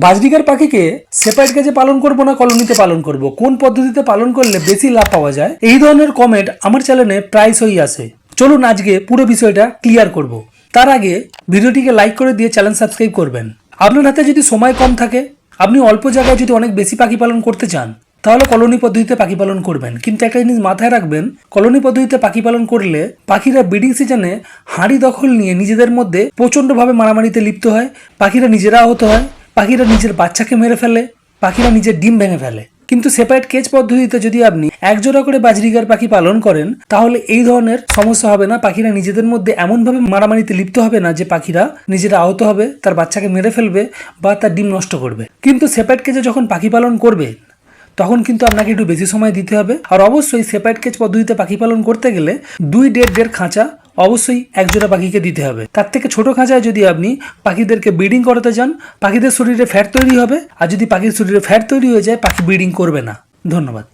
বাজরিকার পাখিকে সেপারেট কেজে পালন করব না কলোনিতে পালন করব, কোন পদ্ধতিতে পালন করলে বেশি লাভ পাওয়া যায়, এই ধরনের কমেন্ট আমার চ্যানেলে প্রায়শই আসে। চলুন আজকে পুরো বিষয়টা ক্লিয়ার করব। তার আগে ভিডিওটিকে লাইক করে দিয়ে চ্যানেল সাবস্ক্রাইব করবেন। আপনার হাতে যদি সময় কম থাকে, আপনি অল্প জায়গায় যদি অনেক বেশি পাখি পালন করতে চান, তাহলে কলোনি পদ্ধতিতে পাখি পালন করবেন। কিন্তু একটা জিনিস মাথায় রাখবেন, কলোনি পদ্ধতিতে পাখি পালন করলে পাখিরা ব্রিডিং সিজনে হাঁড়ি দখল নিয়ে নিজেদের মধ্যে প্রচণ্ডভাবে মারামারিতে লিপ্ত হয়, পাখিরা নিজেরা আহত হয়, পাখিরা নিজের বাচ্চাকে মেরে ফেলে, পাখিরা নিজের ডিম ভেঙে ফেলে। কিন্তু সেপারেট কেজ পদ্ধতিতে যদি আপনি একজোড়া করে বাজরিকার পাখি পালন করেন, তাহলে এই ধরনের সমস্যা হবে না। পাখিরা নিজেদের মধ্যে এমনভাবে মারামারিতে লিপ্ত হবে না যে পাখিরা নিজেরা আহত হবে, তার বাচ্চাকে মেরে ফেলবে বা তার ডিম নষ্ট করবে। কিন্তু সেপারেট কেজে যখন পাখি পালন করবে, তখন কিন্তু আপনাকে একটু বেশি সময় দিতে হবে। আর অবশ্যই সেপারেট কেজ পদ্ধতিতে পাখি পালন করতে গেলে 2.5 খাঁচা অবশ্যই একজোড়া পাখিকে দিতে হবে। তার থেকে ছোট খাঁচায় যদি আপনি পাখিদেরকে ব্রিডিং করাতে চান, পাখিদের শরীরে ফ্যাট তৈরি হবে, আর যদি পাখির শরীরে ফ্যাট তৈরি হয়ে যায়, পাখি ব্রিডিং করবে না। ধন্যবাদ।